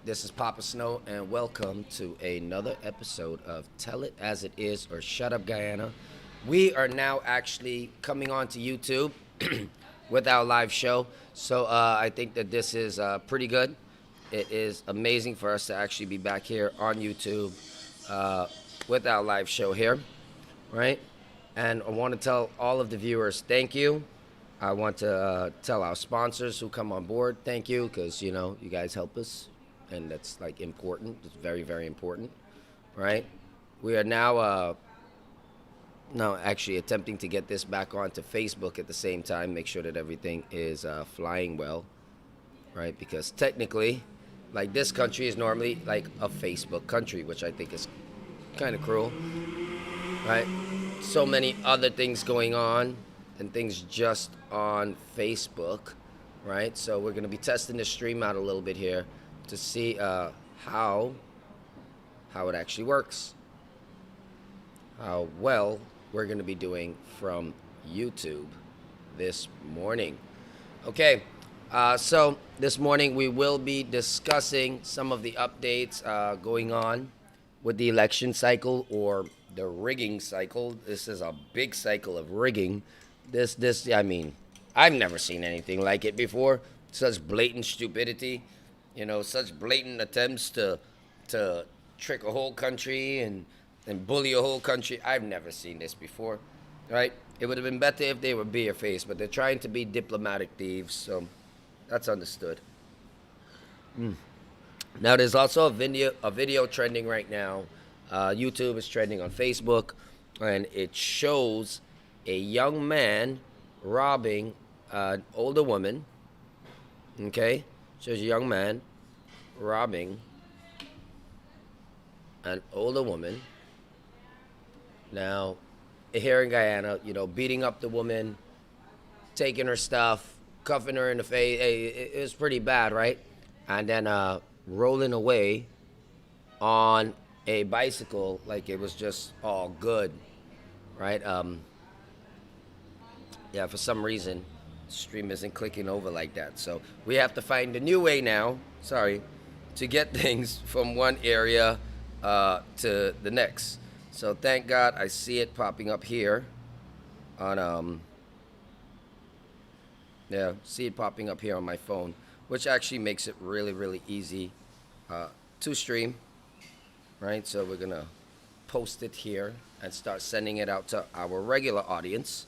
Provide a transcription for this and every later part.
This is Papa Snow, and welcome to another episode of Tell It As It Is or Shut Up Guyana. We are now actually coming on to YouTube with our live show, so I think that this is pretty good. It is amazing for us to actually be back here on YouTube uh, with our live show here, right? And I want to tell all of the viewers thank you. I want to tell our sponsors who come on board thank you because you guys help us, and that's like important. It's very, very important, right? We are now actually attempting to get this back onto Facebook at the same time. Make sure that everything is flying well, right? Because technically, like, this country is normally like a Facebook country, which I think is kind of cruel, right? So many other things going on and things just on Facebook, right? So we're gonna be testing the stream out a little bit here to see how it actually works, how well we're gonna be doing from YouTube this morning. Okay, so this morning we will be discussing some of the updates going on with the election cycle, or the rigging cycle. This is a big cycle of rigging. I mean, I've never seen anything like it before. Such blatant stupidity, such blatant attempts to trick a whole country and bully a whole country. I've never seen this before, right? It would have been better if they were barefaced, but they're trying to be diplomatic thieves, so that's understood. Now, there's also a video trending right now. YouTube is trending on Facebook, and it shows a young man robbing an older woman. Okay, shows a young man robbing an older woman. Now, here in Guyana, beating up the woman, taking her stuff, cuffing her in the face. Hey, it was pretty bad, right? And then rolling away on a bicycle like it was just all good, right? Yeah, for some reason, stream isn't clicking over like that. So we have to find a new way now, to get things from one area to the next. So thank God I see it popping up here on, see it popping up here on my phone, which actually makes it really, really easy to stream, right? So we're going to post it here and start sending it out to our regular audience,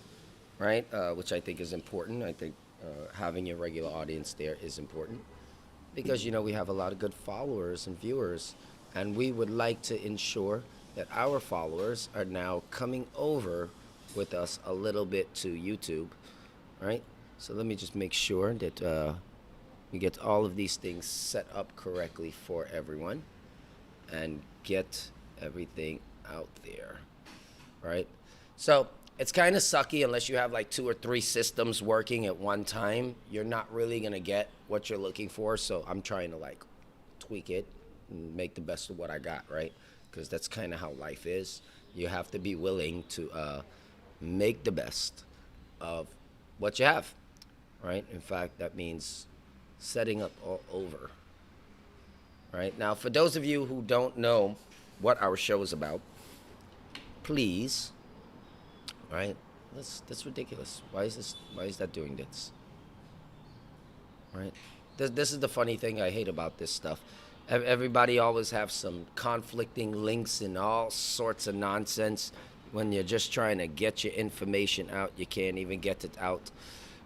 right? Which I think is important. I think having your regular audience there is important because, we have a lot of good followers and viewers, and we would like to ensure that our followers are now coming over with us a little bit to YouTube, right? So let me just make sure that we get all of these things set up correctly for everyone and get everything out there, right? So it's kind of sucky unless you have like 2 or 3 systems working at one time. You're not really going to get what you're looking for. So I'm trying to like tweak it and make the best of what I got, right? Because that's kind of how life is. You have to be willing to make the best of what you have, right? In fact, that means setting up all over, right? Now, for those of you who don't know what our show is about, please, right? That's ridiculous. Why is that doing this? Right? This is the funny thing I hate about this stuff. Everybody always have some conflicting links and all sorts of nonsense. When you're just trying to get your information out, you can't even get it out,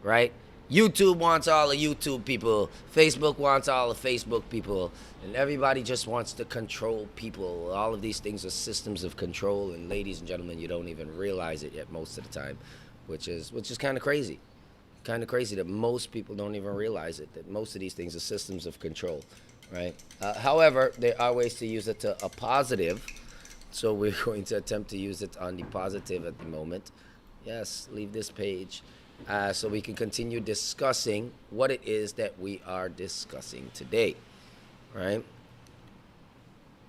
right? YouTube wants all the YouTube people. Facebook wants all the Facebook people. And everybody just wants to control people. All of these things are systems of control. And ladies and gentlemen, you don't even realize it yet most of the time, which is kind of crazy. Kind of crazy that most people don't even realize it, that most of these things are systems of control, right? However, there are ways to use it to a positive. So we're going to attempt to use it on the positive at the moment. Yes, leave this page. So we can continue discussing what it is that we are discussing today, right?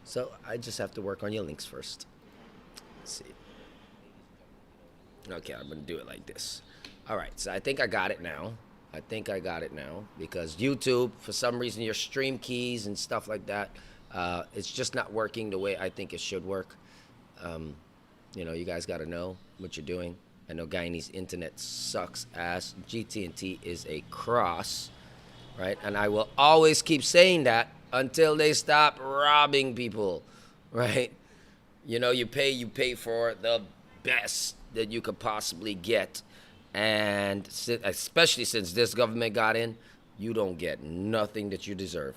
So I just have to work on your links first. Let's see. Okay, I'm going to do it like this. All right, so I think I got it now. I think I got it now because YouTube, for some reason, your stream keys and stuff like that, it's just not working the way I think it should work. Um, you guys got to know what you're doing. I know Guyanese internet sucks ass. GT&T is a cross, right? And I will always keep saying that until they stop robbing people, right? You pay for the best that you could possibly get. And especially since this government got in, you don't get nothing that you deserve.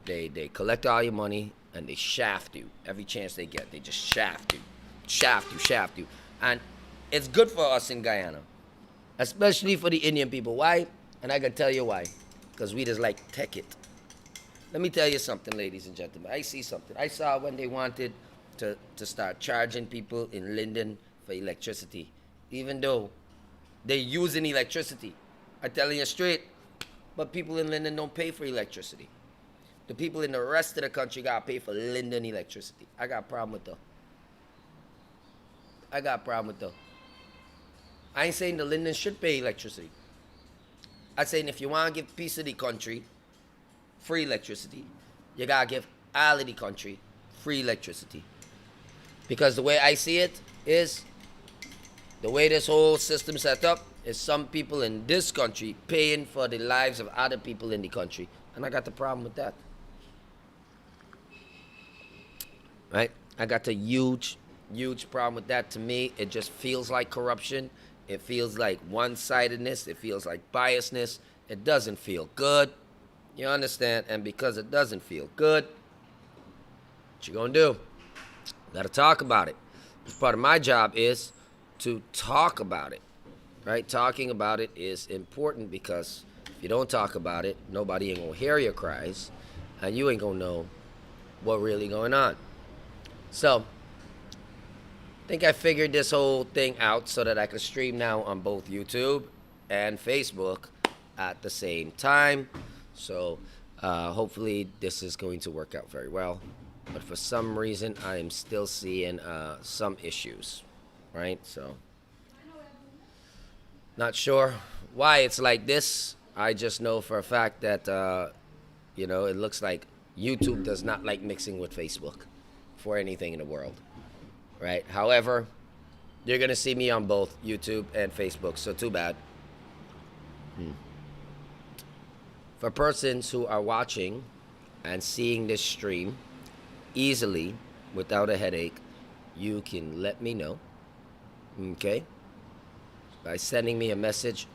They collect all your money and they shaft you every chance they get. They just shaft you. And it's good for us in Guyana, especially for the Indian people. Why? And I can tell you why. Because we just like tech it. Let me tell you something, ladies and gentlemen. I see something. I saw when they wanted to start charging people in Linden for electricity, even though they're using electricity. I'm telling you straight, but people in Linden don't pay for electricity. The people in the rest of the country got to pay for Linden electricity. I got a problem with that. I ain't saying the Linden should pay electricity. I'm saying if you want to give a piece of the country free electricity, you got to give all of the country free electricity. Because the way I see it is, the way this whole system set up is some people in this country paying for the lives of other people in the country. And I got the problem with that. Right? I got the huge problem with that. To me, it just feels like corruption. It feels like one-sidedness. It feels like biasness. It doesn't feel good. You understand? And because it doesn't feel good, what you gonna do? Got to talk about it. Part of my job is to talk about it, right? Talking about it is important because if you don't talk about it, nobody ain't gonna hear your cries, and you ain't gonna know what really going on. So, I think I figured this whole thing out so that I could stream now on both YouTube and Facebook at the same time. So, hopefully this is going to work out very well. But for some reason, I am still seeing some issues, right? So, not sure why it's like this. I just know for a fact that, it looks like YouTube does not like mixing with Facebook for anything in the world, right? However, you're going to see me on both YouTube and Facebook, so too bad. For persons who are watching and seeing this stream easily without a headache, you can let me know, okay, by sending me a message.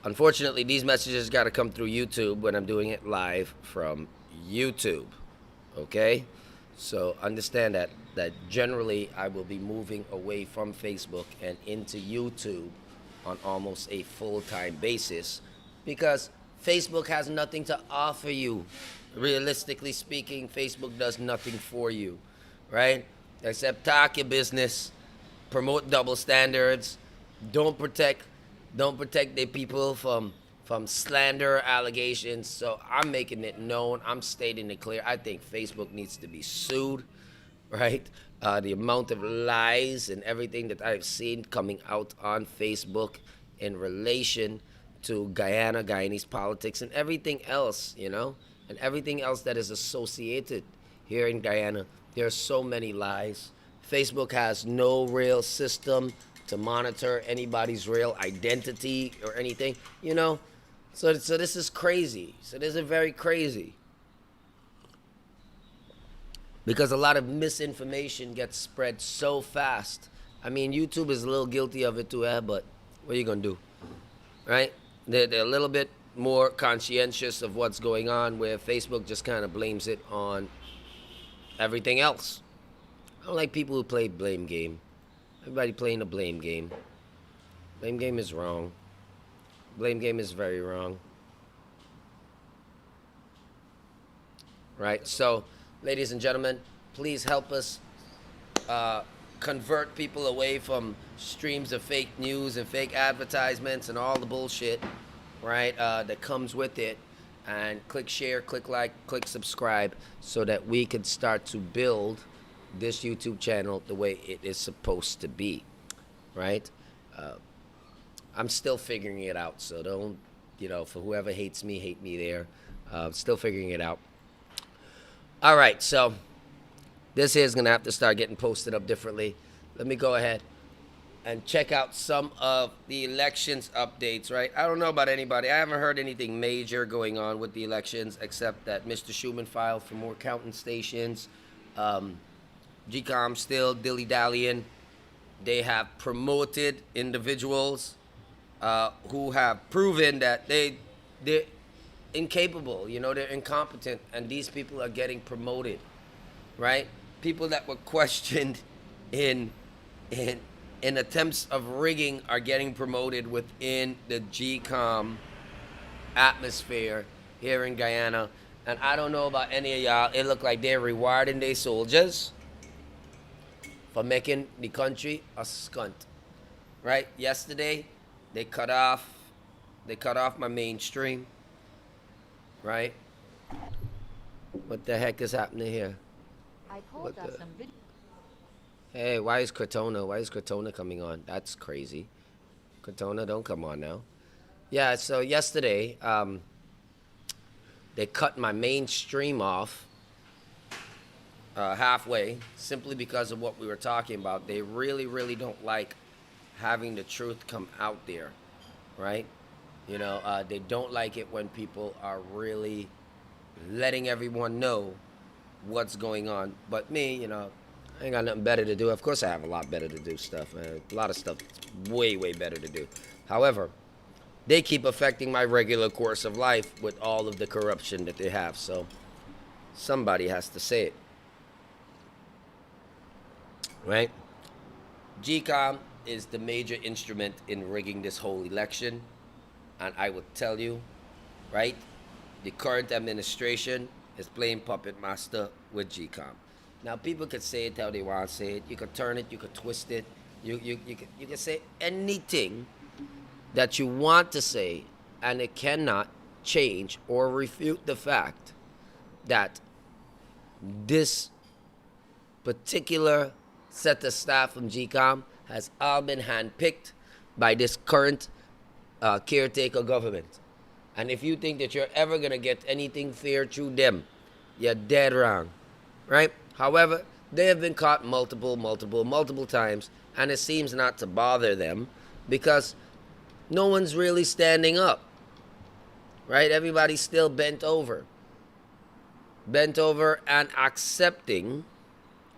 Unfortunately, these messages got to come through YouTube when I'm doing it live from YouTube, okay? So understand that generally I will be moving away from Facebook and into YouTube on almost a full-time basis because Facebook has nothing to offer you. Realistically speaking, Facebook does nothing for you, right? Except talk your business, promote double standards, don't protect the people from slander allegations. So I'm making it known. I'm stating it clear. I think Facebook needs to be sued, right? The amount of lies and everything that I've seen coming out on Facebook in relation to Guyana, Guyanese politics, and everything else, and everything else that is associated here in Guyana. There are so many lies. Facebook has no real system to monitor anybody's real identity or anything, So this is crazy. So this is very crazy. Because a lot of misinformation gets spread so fast. I mean, YouTube is a little guilty of it too, but what are you going to do? Right? They're a little bit more conscientious of what's going on, where Facebook just kind of blames it on everything else. I don't like people who play blame game. Everybody playing a blame game. Blame game is wrong. Blame game is very wrong. Right? So, ladies and gentlemen, please help us convert people away from streams of fake news and fake advertisements and all the bullshit, right, that comes with it. And click share, click like, click subscribe so that we can start to build this YouTube channel the way it is supposed to be, right? I'm still figuring it out, so for whoever hates me, hate me there. Still figuring it out. All right, so this here is going to have to start getting posted up differently. Let me go ahead and check out some of the elections updates, right? I don't know about anybody. I haven't heard anything major going on with the elections except that Mr. Schuman filed for more counting stations. GCOM still dilly-dallying. They have promoted individuals who have proven that they're incapable, they're incompetent, and these people are getting promoted, right? People that were questioned in attempts of rigging are getting promoted within the GCOM atmosphere here in Guyana. And I don't know about any of y'all, it look like they're rewarding their soldiers for making the country a skunt, right? Yesterday, they cut off my mainstream, right? What the heck is happening here? I pulled up some video. Hey, why is Cortona coming on? That's crazy. Cortona, don't come on now. Yeah, so yesterday, they cut my mainstream off halfway simply because of what we were talking about. They really, really don't like having the truth come out there, right? They don't like it when people are really letting everyone know what's going on. But me, I ain't got nothing better to do. Of course I have a lot better to do stuff. A lot of stuff that's way, way better to do. However, they keep affecting my regular course of life with all of the corruption that they have. So somebody has to say it. Right? GCOM is the major instrument in rigging this whole election. And I would tell you, right, the current administration is playing puppet master with GCOM. Now, people could say it how they want to say it. You could turn it, you could twist it. You can say anything that you want to say, and it cannot change or refute the fact that this particular set of staff from GCOM has all been handpicked by this current caretaker government. And if you think that you're ever going to get anything fair through them, you're dead wrong, right? However, they have been caught multiple times, and it seems not to bother them because no one's really standing up, right? Everybody's still bent over and accepting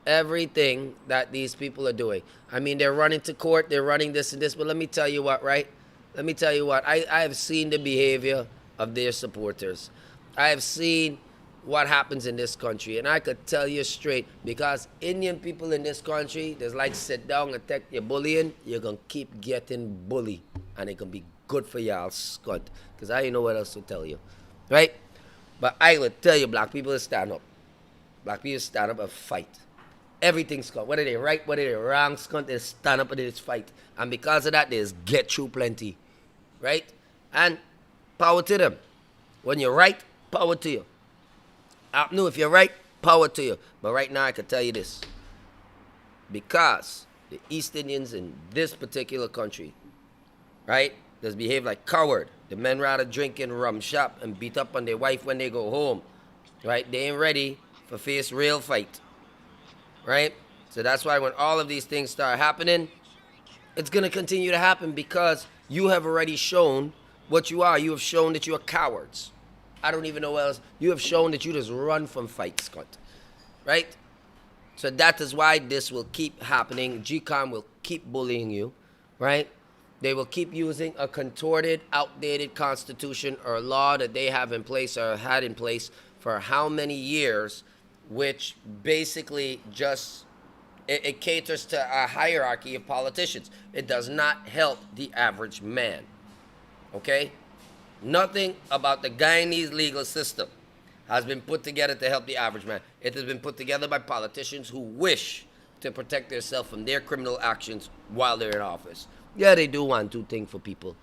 everything that these people are doing. I mean, they're running to court, they're running this and this, but let me tell you what, right? Let me tell you what, I have seen the behavior of their supporters. I have seen what happens in this country, and I could tell you straight, because Indian people in this country, there's like sit down and take your bullying, you're going to keep getting bullied, and it can be good for y'all, scunt, because I don't know what else to tell you, right? But I would tell you, black people stand up. Black people stand up and fight. Everything's scunt. Whether they're right, whether they're wrong, scunt, they stand up and they just fight. And because of that, they just get through plenty, right? And power to them. When you're right, power to you. APNU, if you're right, power to you. But right now, I can tell you this. Because the East Indians in this particular country, right, just behave like coward. The men rather drink in rum shop and beat up on their wife when they go home, right? They ain't ready for face real fight, right? So that's why when all of these things start happening, it's going to continue to happen because you have already shown what you are. You have shown that you are cowards. I don't even know what else. You have shown that you just run from fights, cunt. Right? So that is why this will keep happening. GCOM will keep bullying you. Right? They will keep using a contorted, outdated constitution or law that they have in place or had in place for how many years, which basically just, it caters to a hierarchy of politicians. It does not help the average man. Okay? Nothing about the Guyanese legal system has been put together to help the average man. It has been put together by politicians who wish to protect themselves from their criminal actions while they're in office. Yeah, they do want to think for people.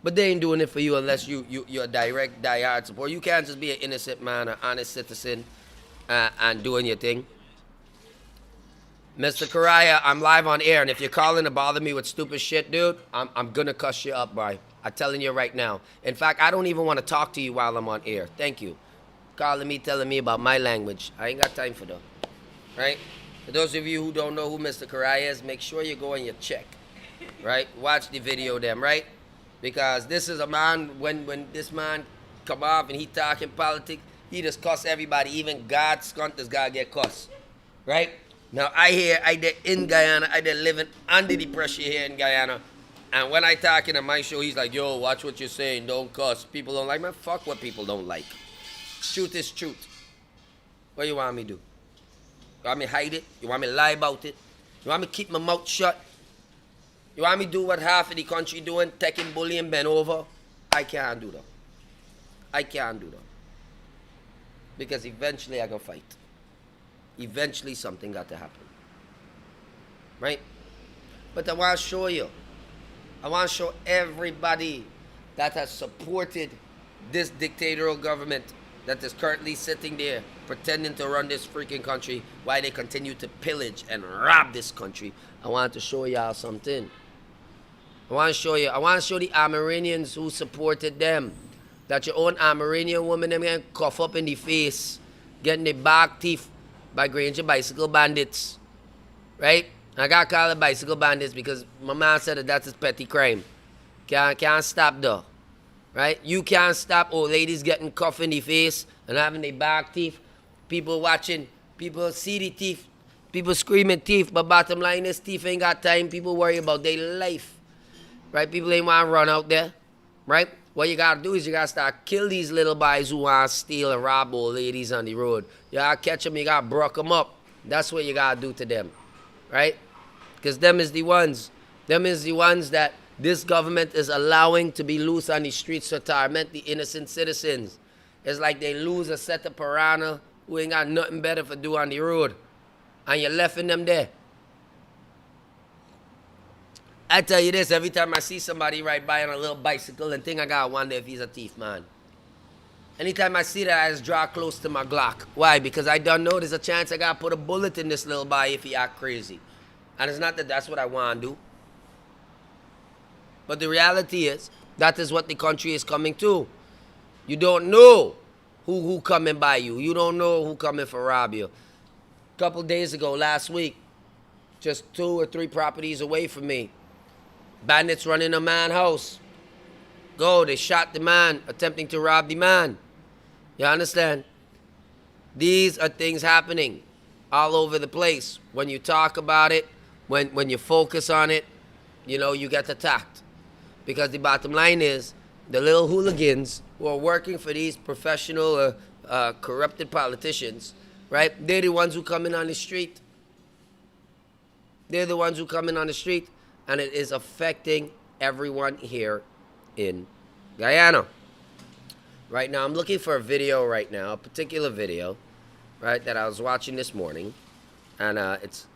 But they ain't doing it for you unless you're a direct, die-hard support. You can't just be an innocent man, an honest citizen, and doing your thing. Mr. Karaya, I'm live on air, and if you're calling to bother me with stupid shit, dude, I'm gonna cuss you up, boy. I'm telling you right now. In fact, I don't even want to talk to you while I'm on air. Thank you. Calling me, telling me about my language. I ain't got time for that. Right? For those of you who don't know who Mr. Karai is, make sure you go and you check. Right? Watch the video them, right? Because this is a man, when this man come off and he talking politics, he just cuss everybody. Even God's cunt, this guy get cussed. Right? Now, I did in Guyana, I did living under the pressure here in Guyana. And when I talking on my show, he's like, yo, watch what you're saying, don't cuss. People don't like, man, fuck what people don't like. Truth is truth. What you want me to do? You want me to hide it? You want me to lie about it? You want me to keep my mouth shut? You want me to do what half of the country doing, taking bully and bend over? I can't do that. I can't do that. Because eventually I can fight. Eventually something got to happen. Right? But I want to show you. I want to show everybody that has supported this dictatorial government that is currently sitting there pretending to run this freaking country while they continue to pillage and rob this country. I want to show y'all something. I want to show the Armenians who supported them. That your own Armenian woman them can cough up in the face, getting their back teeth by Granger bicycle bandits. Right? I gotta call it bicycle bandits because my man said that that's a petty crime. Can't stop though. Right? You can't stop old ladies getting cuffed in the face and having their back teeth. People watching, people see the teeth, people screaming teeth, but bottom line is teeth ain't got time. People worry about their life. Right? People ain't want to run out there. Right? What you gotta do is you gotta start kill these little boys who want to steal and rob old ladies on the road. You gotta catch them, you gotta broke them up. That's what you gotta do to them. Right? Because them is the ones that this government is allowing to be loose on the streets to torment the innocent citizens. It's like they lose a set of piranha who ain't got nothing better to do on the road. And you're left in them there. I tell you this, every time I see somebody ride by on a little bicycle and think I gotta wonder if he's a thief, man. Anytime I see that, I just draw close to my Glock. Why? Because I don't know there's a chance I gotta put a bullet in this little boy if he act crazy. And it's not that that's what I want to do. But the reality is, that is what the country is coming to. You don't know who coming by you. You don't know who coming for rob you. A couple days ago, last week, just 2 or 3 properties away from me, bandits running a man's house. They shot the man, attempting to rob the man. You understand? These are things happening all over the place. When you talk about it, when you focus on it, you get attacked. Because the bottom line is, the little hooligans who are working for these professional, corrupted politicians, right? They're the ones who come in on the street. They're the ones who come in on the street, and it is affecting everyone here in Guyana. Right now, I'm looking for a video right now, a particular video, right, that I was watching this morning, and it's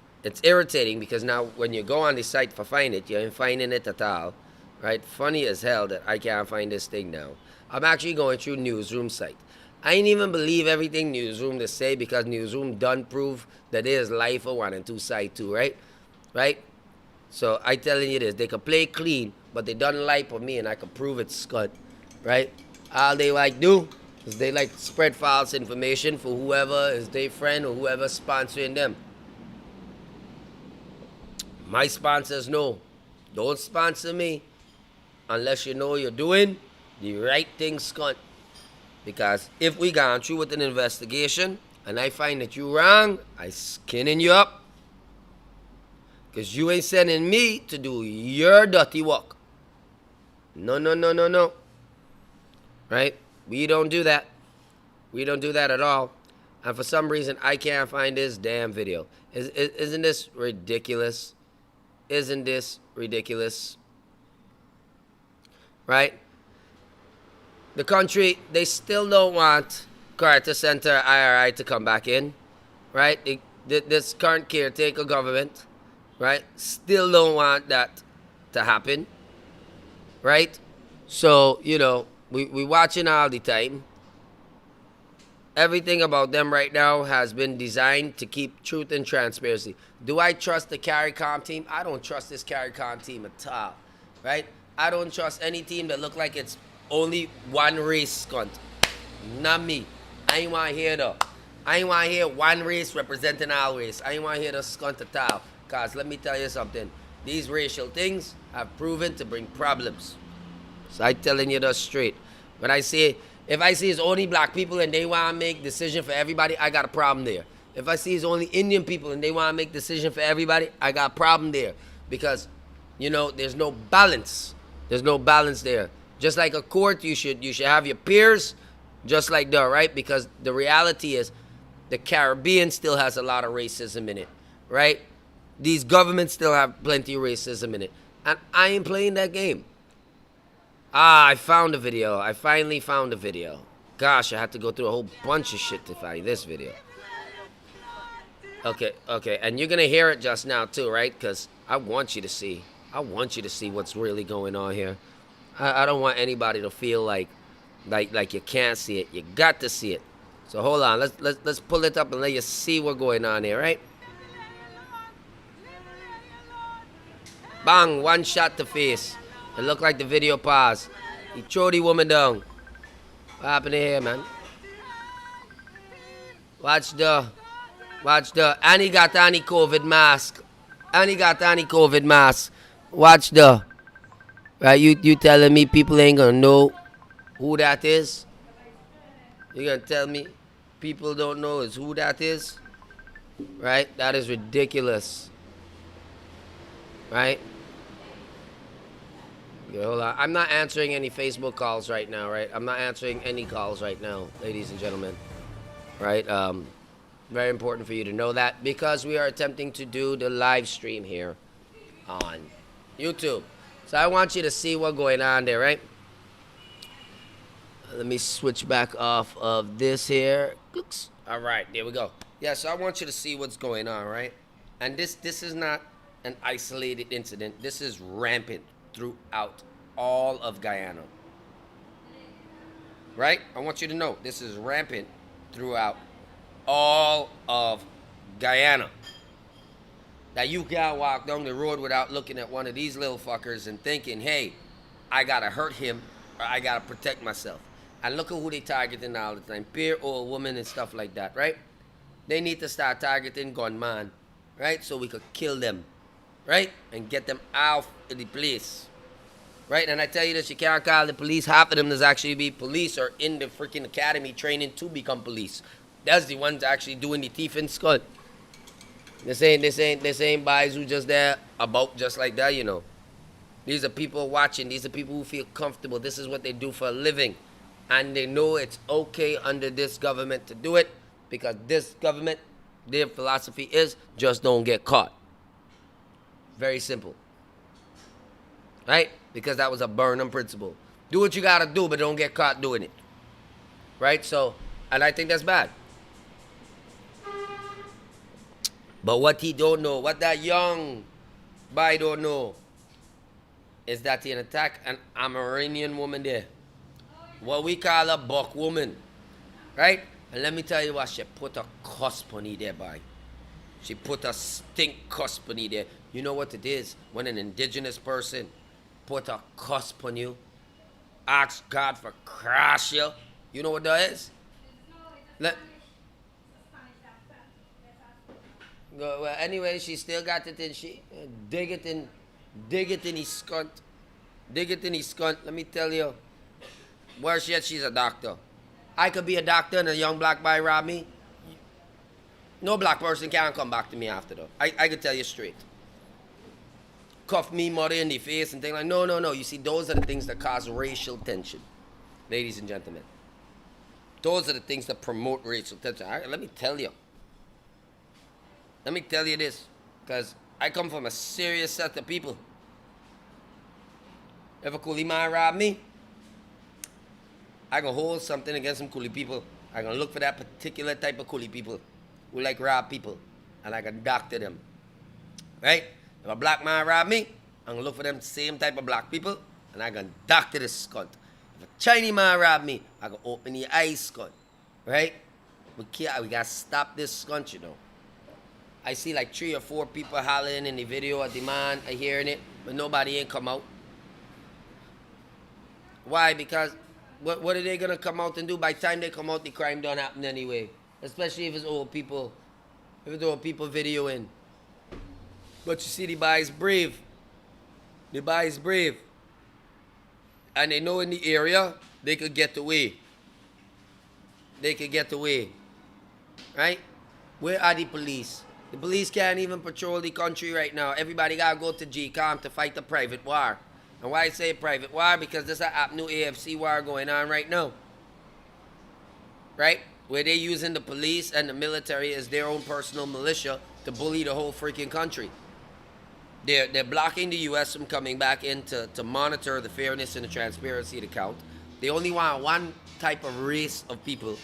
irritating because now when you go on the site for find it, you ain't finding it at all. Right? Funny as hell that I can't find this thing now. I'm actually going through Newsroom site. I ain't even believe everything Newsroom to say because Newsroom done prove that there's life for 1 and 2 side too, right? Right? So I telling you this, they can play clean, but they done lie for me and I can prove it's scut. Right? All they like do is they like spread false information for whoever is their friend or whoever sponsoring them. My sponsors know. Don't sponsor me unless you know you're doing the right thing, scunt. Because if we gone through with an investigation and I find that you wrong, I skinning you up. Because you ain't sending me to do your dirty work. No. Right? We don't do that. We don't do that at all. And for some reason, I can't find this damn video. Isn't this ridiculous? Isn't this ridiculous? Right? The country, they still don't want Carter Center IRI to come back in. Right? This current caretaker government, right, still don't want that to happen. Right? So, we watching all the time. Everything about them right now has been designed to keep truth and transparency. Do I trust the CARICOM team? I don't trust this CARICOM team at all. Right? I don't trust any team that look like it's only one race, cunt. Not me. I ain't want to hear though. I ain't want to hear one race representing our race. I ain't want to hear the skunt at all. Because let me tell you something. These racial things have proven to bring problems. So I telling you that straight. When I say, if I see it's only black people and they want to make decision for everybody, I got a problem there. If I see it's only Indian people and they want to make decision for everybody, I got a problem there. Because, you know, there's no balance. There's no balance there. Just like a court, you should have your peers, just like that, right? Because the reality is, the Caribbean still has a lot of racism in it, right? These governments still have plenty of racism in it. And I ain't playing that game. I found a video. I finally found a video. Gosh, I had to go through a whole bunch of shit to find this video. Okay. And you're going to hear it just now too, right? Because I want you to see. I want you to see what's really going on here. I don't want anybody to feel like you can't see it. You got to see it. So hold on, let's pull it up and let you see what's going on here, right? Bang, one shot to face. It looked like the video paused. He threw the woman down. What happened here, man? Watch the, and he got any COVID mask. Watch the, right, you telling me people ain't gonna know who that is? You gonna tell me people don't know who that is? Right? That is ridiculous. Right? Okay, hold on. I'm not answering any Facebook calls right now, right? I'm not answering any calls right now, ladies and gentlemen. Right? Very important for you to know that because we are attempting to do the live stream here on YouTube. So I want you to see what's going on there, right? Let me switch back off of this here. All right, there we go. Yeah, so I want you to see what's going on, right? And this is not an isolated incident. This is rampant throughout all of Guyana. Right? I want you to know this is rampant throughout all of Guyana. That you can't walk down the road without looking at one of these little fuckers and thinking, hey, I gotta hurt him or I gotta protect myself. And look at who they targeting all the time. Poor old women and stuff like that, right? They need to start targeting gunmen, right? So we could kill them, right? And get them out of the place, right? And I tell you this, you can't call the police. Half of them does actually be police or in the freaking academy training to become police. That's the ones actually doing the thief and skull. This ain't guys who just there about just like that, you know. These are people watching. These are people who feel comfortable. This is what they do for a living. And they know it's okay under this government to do it because this government, their philosophy is just don't get caught. Very simple. Right? Because that was a Burnham principle. Do what you gotta do, but don't get caught doing it. Right? So, and I think that's bad. But what he don't know, what that young boy don't know, is that he attacked an Amerindian woman there. What we call a buck woman. Right? And let me tell you what, she put a cusp on you there, boy. She put a stink cusp on you there. You know what it is? When an indigenous person put a cusp on you, ask God for crash you. You know what that is? Well, anyway, she still got it in. She dig it in his skunt. Dig it in his skunt. Let me tell you. Worse yet, she's a doctor. I could be a doctor and a young black boy rob me. No black person can come back to me after though. I could tell you straight. Cuff me, mother in the face and things like, no. You see, those are the things that cause racial tension. Ladies and gentlemen. Those are the things that promote racial tension. Let me tell you. Let me tell you this. Because I come from a serious set of people. If a coolie man rob me, I gonna hold something against some coolie people. I gonna look for that particular type of coolie people who like rob people, and I can doctor them. Right? If a black man rob me, I'm gonna look for them same type of black people, and I can doctor this cunt. If a Chinese man rob me, I can open the eyes cunt. Right? We gotta stop this cunt, you know. I see like 3 or 4 people hollering in the video at the man, I hearing it, but nobody ain't come out. Why? Because what are they gonna come out and do? By the time they come out, the crime don't happen anyway. Especially if it's old people. If it's old people videoing. But you see, the boys brave. The boys brave. And they know in the area, they could get away. They could get away. Right? Where are the police? The police can't even patrol the country right now. Everybody gotta go to GCOM to fight the private war. And why I say private war? Because there's an APNU-AFC war going on right now. Right? Where they're using the police and the military as their own personal militia to bully the whole freaking country. They're blocking the U.S. from coming back in to monitor the fairness and the transparency of the count. They only want one type of race of people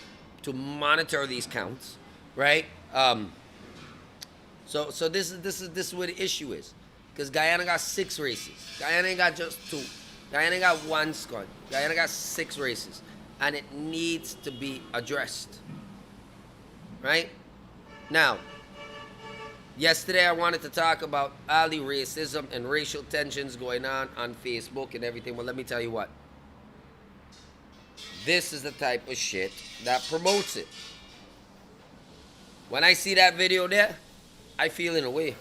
to monitor these counts, right? So this is where the issue is, because Guyana got 6 races. Guyana ain't got just 2. Guyana ain't got 1 scum. Guyana got 6 races, and it needs to be addressed, right? Now, yesterday I wanted to talk about all the racism and racial tensions going on Facebook and everything. Well, let me tell you what. This is the type of shit that promotes it. When I see that video there, I feel in a way.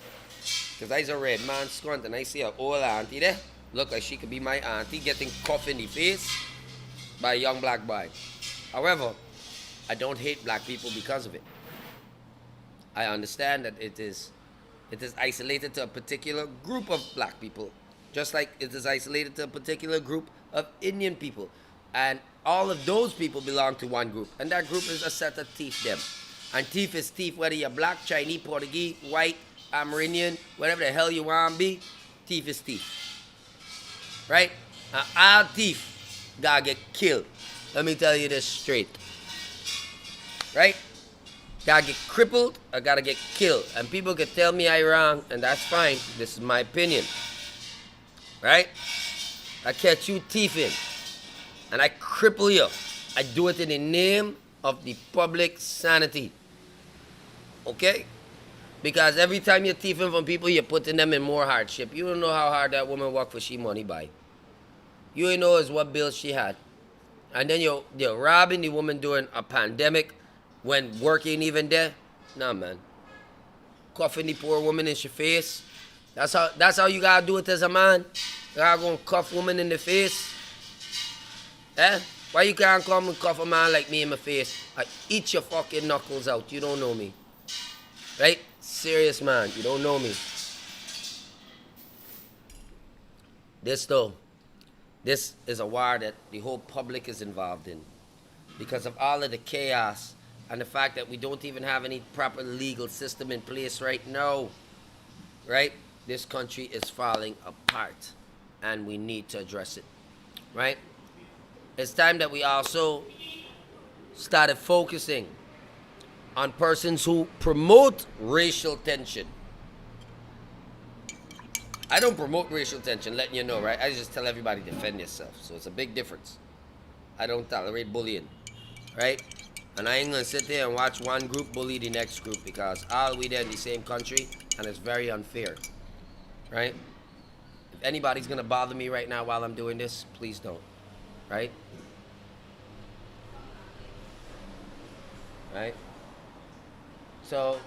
Because I's a red man skunt and I see an old auntie there. Look like she could be my auntie getting cuffed in the face by a young black boy. However, I don't hate black people because of it. I understand that it is isolated to a particular group of black people. Just like it is isolated to a particular group of Indian people. And all of those people belong to one group. And that group is a set of thief them. And thief is thief, whether you're black, Chinese, Portuguese, white, Amerindian, whatever the hell you want to be, thief is thief. Right? All thief gotta get killed. Let me tell you this straight. Right? Gotta get crippled or gotta get killed. And people can tell me I'm wrong, and that's fine. This is my opinion. Right? I catch you thieving, and I cripple you. I do it in the name of the public sanity. Okay? Because every time you're thieving from people, you're putting them in more hardship. You don't know how hard that woman worked for she money by. You ain't know is what bills she had. And then you're robbing the woman during a pandemic when work ain't even there. Nah, man. Cuffing the poor woman in your face. That's how you gotta do it as a man. You gotta go and cuff woman in the face. Eh? Why you can't come and cuff a man like me in my face? I eat your fucking knuckles out. You don't know me. Right? Serious man. You don't know me. This is a war that the whole public is involved in. Because of all of the chaos and the fact that we don't even have any proper legal system in place right now. Right? This country is falling apart. And we need to address it. Right? It's time that we also started focusing on persons who promote racial tension. I don't promote racial tension, letting you know, right? I just tell everybody defend yourself. So it's a big difference. I don't tolerate bullying, right? And I ain't gonna sit there and watch one group bully the next group, because all we there in the same country, and it's very unfair, right? If anybody's gonna bother me right now while I'm doing this, please don't, right? Right? So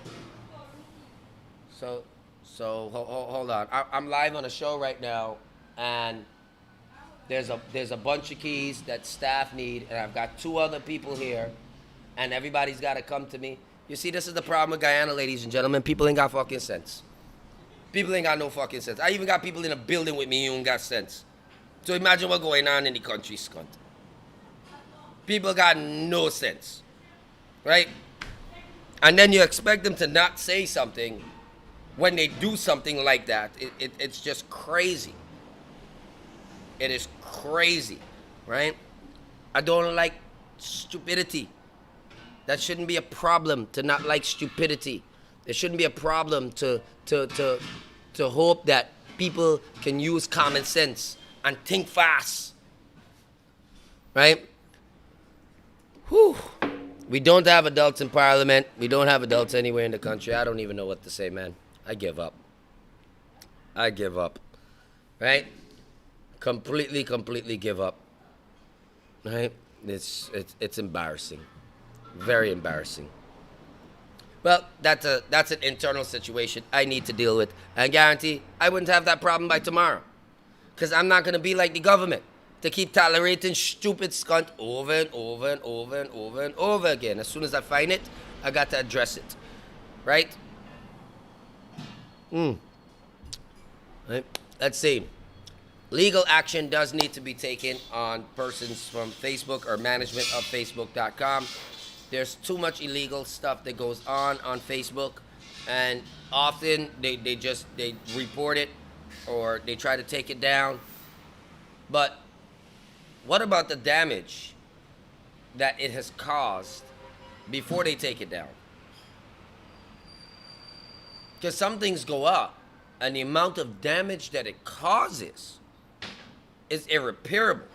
hold on. I'm live on a show right now, and there's a bunch of keys that staff need, and I've got 2 other people here, and everybody's got to come to me. You see, this is the problem with Guyana, ladies and gentlemen. People ain't got fucking sense. People ain't got no fucking sense. I even got people in a building with me who ain't got sense. So imagine what's going on in the country, scunt. People got no sense. Right? And then you expect them to not say something when they do something like that. It's just crazy. It is crazy, right? I don't like stupidity. That shouldn't be a problem to not like stupidity. There shouldn't be a problem to hope that people can use common sense and think fast, right? Whew. We don't have adults in parliament. We don't have adults anywhere in the country. I don't even know what to say, man. I give up. I give up. Right? Completely give up. right? It's embarrassing, very embarrassing. Well, that's an internal situation I need to deal with. I guarantee I wouldn't have that problem by tomorrow, because I'm not gonna be like the government to keep tolerating stupid skunt over and over and over and over and over again. As soon as I find it, I got to address it, right? Right. Let's see. Legal action does need to be taken on persons from Facebook or management of Facebook.com. There's too much illegal stuff that goes on Facebook, and often they report it or they try to take it down. But what about the damage that it has caused before they take it down? Because some things go up, and the amount of damage that it causes is irreparable.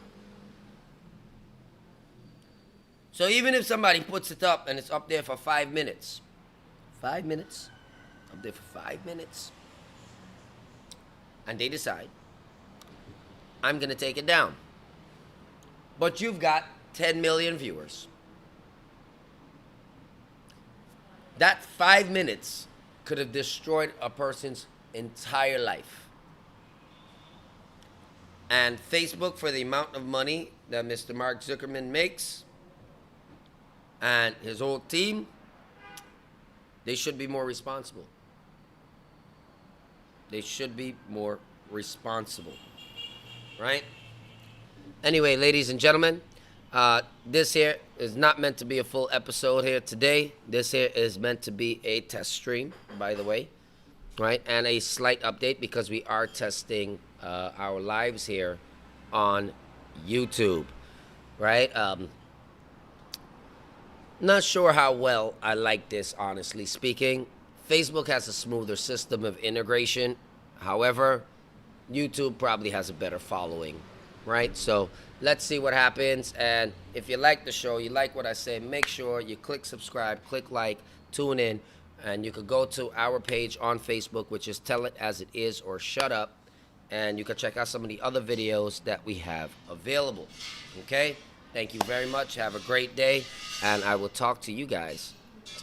So even if somebody puts it up and it's up there for 5 minutes, up there for 5 minutes, and they decide, I'm going to take it down. But you've got 10 million viewers. That 5 minutes could have destroyed a person's entire life. And Facebook, for the amount of money that Mr. Mark Zuckerman makes and his whole team, they should be more responsible. They should be more responsible, right? Anyway, ladies and gentlemen, this here is not meant to be a full episode here today. This here is meant to be a test stream, by the way, right? And a slight update because we are testing our lives here on YouTube, right? Not sure how well I like this, honestly speaking. Facebook has a smoother system of integration. However, YouTube probably has a better following, right? So let's see what happens. And if you like the show, you like what I say, make sure you click subscribe, click like, tune in, and you could go to our page on Facebook, which is Tell It As It Is or Shut Up, and you can check out some of the other videos that we have available. Okay? Thank you very much. Have a great day, and I will talk to you guys tomorrow.